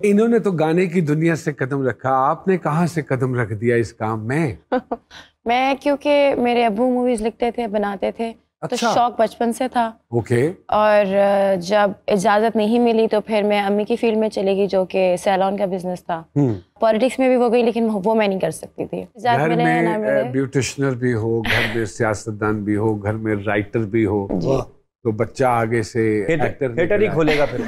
इन्होंने तो गाने की दुनिया से कदम रखा, आपने कहाँ से कदम रख दिया इस काम में? मैं क्योंकि मेरे अब्बू मूवीज लिखते थे, बनाते थे। अच्छा। तो शौक बचपन से था। ओके। और जब इजाजत नहीं मिली तो फिर मैं अम्मी की फील्ड में चली गई, जो कि सैलून का बिजनेस था। पॉलिटिक्स में भी वो गई, लेकिन वो मैं नहीं कर सकती थी। घर में ब्यूटिशनर भी हो, घर में सियासतदान भी हो, घर में राइटर भी हो, तो बच्चा आगे से थिएटर ही खोलेगा फिर।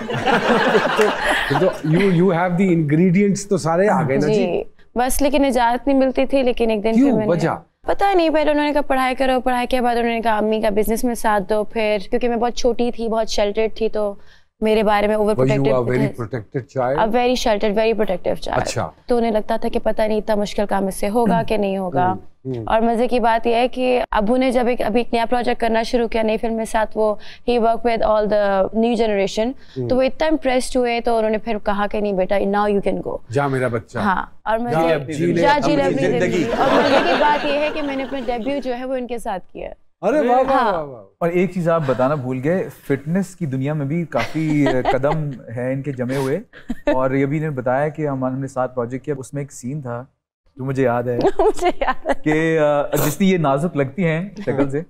तो यू हैव द इंग्रेडिएंट्स तो सारे आ गए ना जी। बस लेकिन इजाजत नहीं मिलती थी। लेकिन एक दिन फिर मैंने वजह पता नहीं, पहले उन्होंने कहा पढ़ाई करो, पढ़ाई के बाद उन्होंने कहा अम्मी का बिजनेस में साथ दो। फिर क्योंकि मैं बहुत छोटी थी, बहुत शेल्टर्ड थी, तो मेरे बारे में over protective, very sheltered, very protective child. अच्छा। तो उन्हें लगता था कि पता नहीं इतना मुश्किल काम इससे होगा कि नहीं होगा। और मजे की बात यह है कि अबू ने जब अभी एक नया प्रोजेक्ट करना शुरू किया, नई फिल्म में साथ, वो ही work with all the new generation, तो वो इतना इम्प्रेस्ड हुए, तो उन्होंने फिर कहा कि नहीं बेटा, नाउ यू कैन गो, जा मेरा बच्चा। हाँ, और मजे अपनी जिंदगी। और मजे की बात यह है कि मैंने अपना डेब्यू जो है वो इनके साथ किया। अरे वाह वाह वाह। और एक चीज आप बताना भूल गए, फिटनेस की दुनिया में भी काफी कदम है इनके जमे हुए। और ये भी इन्होंने बताया कि हमने साथ प्रोजेक्ट किया, उसमें एक सीन था जो मुझे याद है कि जितनी ये नाजुक लगती हैं शक्ल से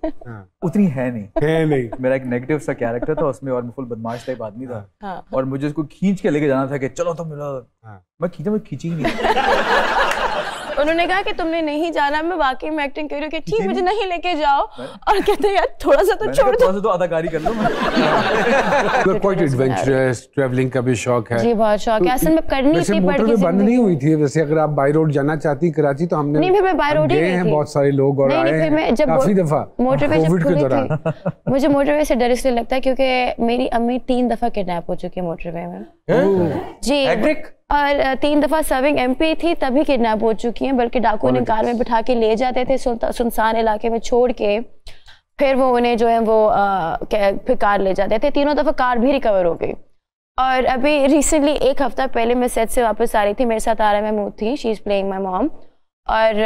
उतनी है नहीं। मेरा एक नेगेटिव सा कैरेक्टर था उसमें, और मैं फुल बदमाश टाइप आदमी था। और मुझे उसको खींच के लेके जाना था कि चलो तो मिलो। मैं खींची ही नहीं। उन्होंने कहा कि तुमने नहीं जाना, मैं वाकई में एक्टिंग कर रही हूँ कि ठीक, मुझे नहीं लेके जाओ। और कहते हैं यार थोड़ा सा तो छोड़ दो, थोड़ा सा तो अदाकारी कर लो। क्वाइट एडवेंचरस, ट्रैवलिंग का भी शौक है जी, बहुत शौक है। असल में करनी थी, पर बंद नहीं हुई थी। वैसे अगर आप बाय रोड जाना चाहती कराची, तो हमने नहीं, मैं बाय रोड ही गई थी। बहुत सारे लोग और आए हैं काफी दफा मोटरवे कोविड के दौरान। मुझे मोटरवे से डर इसलिए लगता है क्योंकि मेरी अम्मी 3 दफा किडनैप हो चुकी है मोटरवे में जी। और 3 दफा सर्विंग एमपी थी, तभी किडनैप हो चुकी हैं। बल्कि डाकू ने कार में बिठा के ले जाते थे सुनसान इलाके में छोड़ के, फिर वो उन्हें जो है वो फिर कार ले जाते थे। 3 दफा कार भी रिकवर हो गई। और अभी रिसेंटली 1 हफ्ता पहले मैं सेट से वापस आ रही थी, मेरे साथ आरा महमूद थी, she is playing my mom. और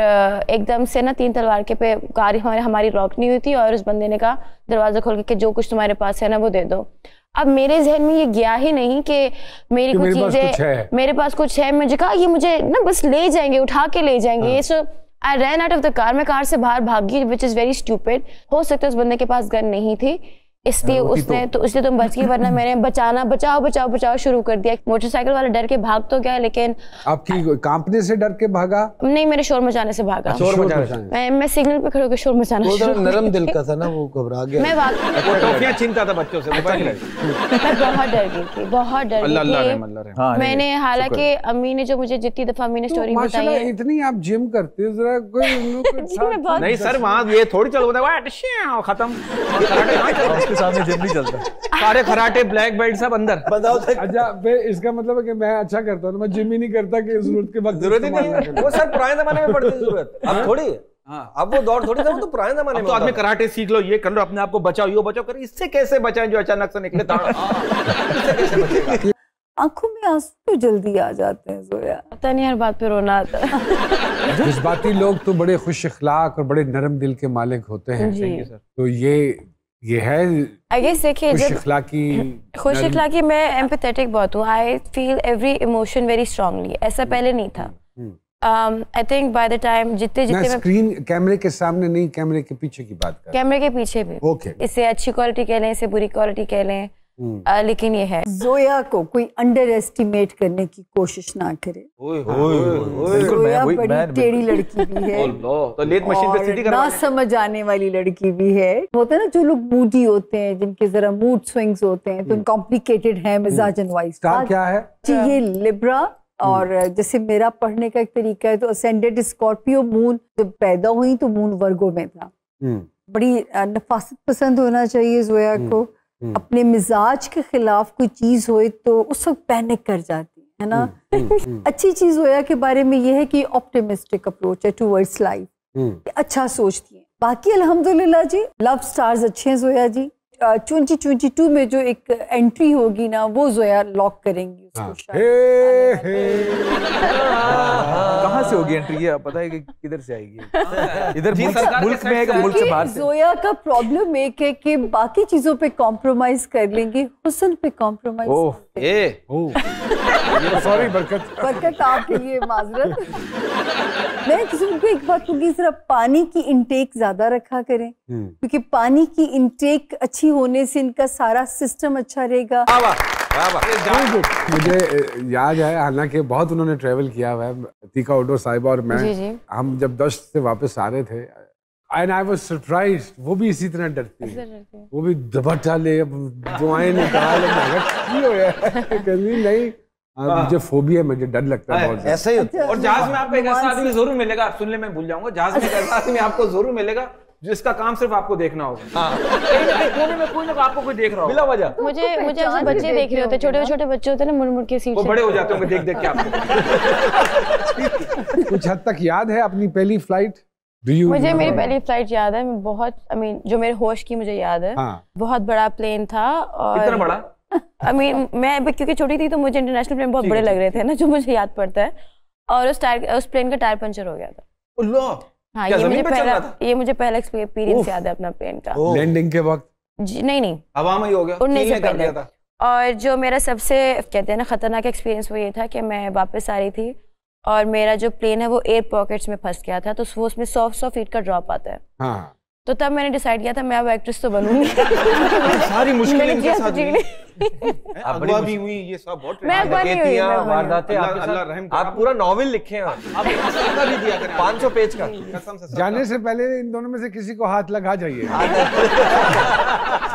एकदम से ना 3 तलवार के पे कार हमारी रॉक नहीं हुई थी, और उस बंदे ने कहा दरवाजा खोल के जो कुछ तुम्हारे पास है ना वो दे दो। अब मेरे जहन में ये गया ही नहीं कि मेरी कुछ चीजें, मेरे पास कुछ है। मुझे कहा ये मुझे ना बस ले जाएंगे, उठा के ले जाएंगे। So I ran out of the car, मैं कार से बाहर भाग गई, विच इज वेरी स्टूपिड। हो सकता है उस बंदे के पास गन नहीं थी, इसलिए उसने इसलिए तुम बच गई, वरना मैंने बचाओ शुरू कर दिया। मोटरसाइकिल वाला डर के भाग तो गया, लेकिन आपकी कांपने से डर के भागा? नहीं, मेरे शोर मचाने से भागा। मैं सिग्नल पे खड़े होकर शोर मचाना शुरू। नरम दिल का था ना, वो घबरा गया। मैं टॉफियां छीनता था बच्चों से। मैं बहुत डर गई थी, बहुत डर गई थी मैंने। हालांकि अम्मी ने जो मुझे जितनी दफा अम्मी ने स्टोरी बताई है। इतनी आप जिम करते हो, जरा कोई नहीं सर, वहाँ ये थोड़ी चल होता खत्म। सामने जिम नहीं चलता, सारे कराटे ब्लैक बेल्ट सब अंदर। अच्छा, फिर इसका मतलब है कि मैं अच्छा करता हूँ, मैं जिम ही नहीं करता कि जरूरत के वक्त जरूरत ही नहीं। वो सर पुराने जमाने में पड़ती जरूरत, अब थोड़ी। अब वो दौड़ थोड़ी था, वो तो पुराने जमाने में। तो आदमी कराटे सीख लो, ये कर लो, अपने आप को बचाओ, यो बचाओ कर। इससे कैसे बचाएं जो अचानक से निकले ताड़? कैसे बचेगा? आंखों में आंसू तो जल्दी आ जाते हैं जोया, पता नहीं हर बात पे रोना आता है। जज्बाती लोग तो बड़े खुश अखलाक और बड़े नरम दिल के मालिक होते हैं। तो ये है आई गेस। देखिए, खुश अखलाकी मैं एम्पैथेटिक बहुत हूँ। I feel every emotion very strongly. ऐसा पहले नहीं था। I think by the time जितने मैं स्क्रीन कैमरे के सामने नहीं, कैमरे के पीछे की बात कर। कैमरे के पीछे भी इससे अच्छी क्वालिटी कह लें, इससे बुरी क्वालिटी कह लें, लेकिन ये है जोया को कोई अंडर एस्टिमेट करने की कोशिश ना करे। जोया बड़ी टेढ़ी लड़की भी है, तो लेट मशीन पे सीधी ना समझ आने वाली लड़की भी है। होता है ना जो लोग मूडी होते हैं, जिनके जरा मूड स्विंग्स होते हैं, तो कॉम्प्लिकेटेड है मिजाजन वाइज। क्या है ये लिब्रा। और जैसे मेरा पढ़ने का एक तरीका है, तो असेंडेंट स्कॉर्पियो, मून जब पैदा हुई तो मून वर्गो में था। बड़ी नफासत पसंद होना चाहिए जोया को। अपने मिजाज के खिलाफ कोई चीज होए तो उस वक्त पैनिक कर जाती है ना। अच्छी चीज जोया के बारे में ये है कि ऑप्टिमिस्टिक अप्रोच है टुवर्ड्स लाइफ, अच्छा सोचती है। बाकी अल्हम्दुलिल्लाह जी, लव स्टार्स अच्छे हैं जोया जी। 2022 में जो एक एंट्री होगी ना वो जोया लॉक करेंगी उसको शायद। कहाँ से होगी एंट्री, ये पता है कि किधर से आएगी? इधर मुल्क में है कि मुल्क से बाहर से? जोया का प्रॉब्लम एक है कि बाकी चीजों पे कॉम्प्रोमाइज कर लेंगे, हुस्न पे कॉम्प्रोमाइज। सॉरी बरकत आपके लिए माजरत। मैं किसी को एक बात कहूँगी, सिर्फ पानी की इंटेक ज्यादा रखा करें, क्योंकि पानी की इंटेक अच्छी होने से इनका सारा सिस्टम अच्छा रहेगा। मुझे याद है, हालांकि बहुत उन्होंने ट्रेवल किया हुआ है, अतीका ओडो साहिबा और मैं। हम जब दश्त से वापस आ रहे थे, एंड आई वाज सरप्राइज्ड, वो भी इसी तरह डरती है, वो भी दुपट्टा ले, दुआएं निकाल, नहीं मुझे फोबिया, मुझे डर लगता है बहुत। ऐसा ही होता है। और जहाज में आपको एक ऐसा आदमी जरूर मिलेगा, आप सुनने में भूल जाऊंगा, जहाज में एक ऐसा आदमी आपको जरूर मिलेगा जिसका काम सिर्फ आपको देखना होगा। कहीं ना कहीं कोने में कोई ना आपको कोई देख रहा होगा बिला वजह। मुझे ऐसे बच्चे देख रहे होते, छोटे छोटे बच्चे होते हैं ना, मुड़ मुड़ के सीट, वो बड़े हो जाते होंगे देख देख के आपको। कुछ हद तक याद है अपनी पहली फ्लाइट? मुझे मेरी पहली फ्लाइट याद है, मैं बहुत जो मेरे होश की मुझे याद है। बहुत बड़ा प्लेन था। और कितना बड़ा? मैं क्योंकि छोटी थी तो मुझे इंटरनेशनल प्लेन बहुत बड़े लग रहे थे ना, जो मुझे याद पड़ता है। और उस प्लेन का टायर पंचर हो गया था। हाँ, ये मुझे पहला एक्सपीरियंस याद है अपना प्लेन का। लैंडिंग के वक्त? नहीं हवा में ही हो गया, उड़ने से पहले। और जो मेरा सबसे कहते हैं ना खतरनाक एक्सपीरियंस वो ये था कि मैं वापस आ रही थी और मेरा जो प्लेन है वो एयर पॉकेट्स में फंस गया था, तो वो उसमें 100 फीट का ड्रॉप आता है। तो तब मैंने डिसाइड किया था मैं अब एक्ट्रेस तो बनूंगी। सारी मुश्किलें इनके साथ हुई, अगवा भी हुई, ये सब बहुत वारदातें, आप पूरा नॉवेल लिखे हैं, आप भी दिया करें 500 पेज का। कसम से जाने से पहले इन दोनों में से किसी को हाथ लगा जाइए।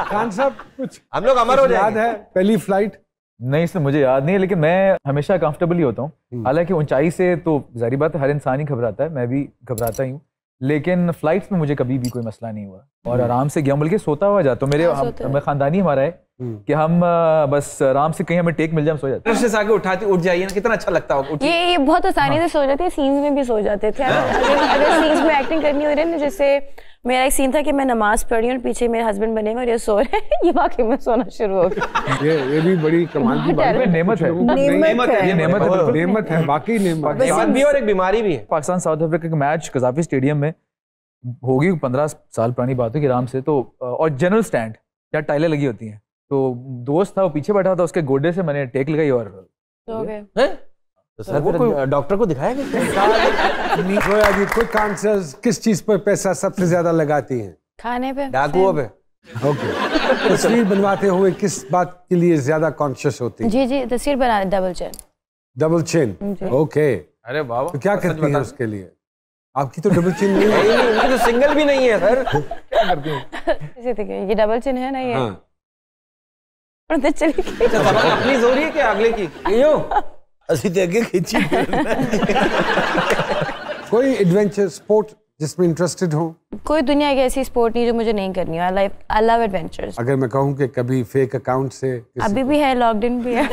खान साहब कुछ हम लोग अमर हो जाएंगे। याद है पहली फ्लाइट? नहीं सर, मुझे याद नहीं है, लेकिन मैं हमेशा कंफर्टेबल ही होता हूँ। हालांकि ऊंचाई से तो जाहिर बात है हर इंसान ही घबराता है, मैं भी घबराता ही हूँ, लेकिन फ्लाइट्स में मुझे कभी भी कोई मसला नहीं हुआ और आराम से गया, बल्कि सोता हुआ जाता हूँ। मेरे खानदानी हमारा है कि हम बस आराम से कहीं हमें टेक मिल जाए हम सो जाते हैं। आगे उठ जाइए ना, कितना अच्छा लगता होगा। ये बहुत आसानी से सो जाते हैं, सीन्स में भी सो जाते थे। अगर सीन्स में एक्टिंग करनी हो रही है ना, जैसे मेरा एक सीन था कि मैं नमाज पढ़ रही हूँ और पीछे मेरे हस्बैंड बने हुए और ये सो रहे हैं, ये वाकई में सोना शुरू हो गया। ये भी बड़ी कमाल की बात है, नेमत है, ये नेमत है, वाकई नेमत भी और एक बीमारी भी है। पाकिस्तान साउथ अफ्रीका का मैच कज़ाफी स्टेडियम में होगी, 15 साल पुरानी बात है कि आराम से, तो और जनरल स्टैंड या टाइलें लगी होती हैं, तो दोस्त था वो पीछे बैठा था, उसके गोडे से मैंने टेक लगाई और सो गए। तो सर डॉक्टर को दिखाया गया? क्विक आंसर्स, किस चीज पर पैसा सबसे ज्यादा लगाती हैं? खाने पे, डाकुओं पे। ओके। तस्वीर बनवाते हुए किस बात के लिए ज्यादा कॉन्शियस होती हैं? जी तस्वीर बनाने, double chin. Double chin, okay. अरे बाबा, तो क्या करती हैं उसके लिए? आपकी तो डबल चिन नहीं है। उनकी तो सिंगल भी नहीं है सर। क्या करती हैं? ये डबल चिन है ना, ये अपनी जोरी है क्या अगले की? कोई एडवेंचर स्पोर्ट जिसमें इंटरेस्टेड हो? कोई दुनिया की ऐसी स्पोर्ट नहीं जो मुझे नहीं करनी है। I love adventures. अगर मैं कहूँ कि कभी फेक अकाउंट से अभी भी है, लॉक्ड इन भी है।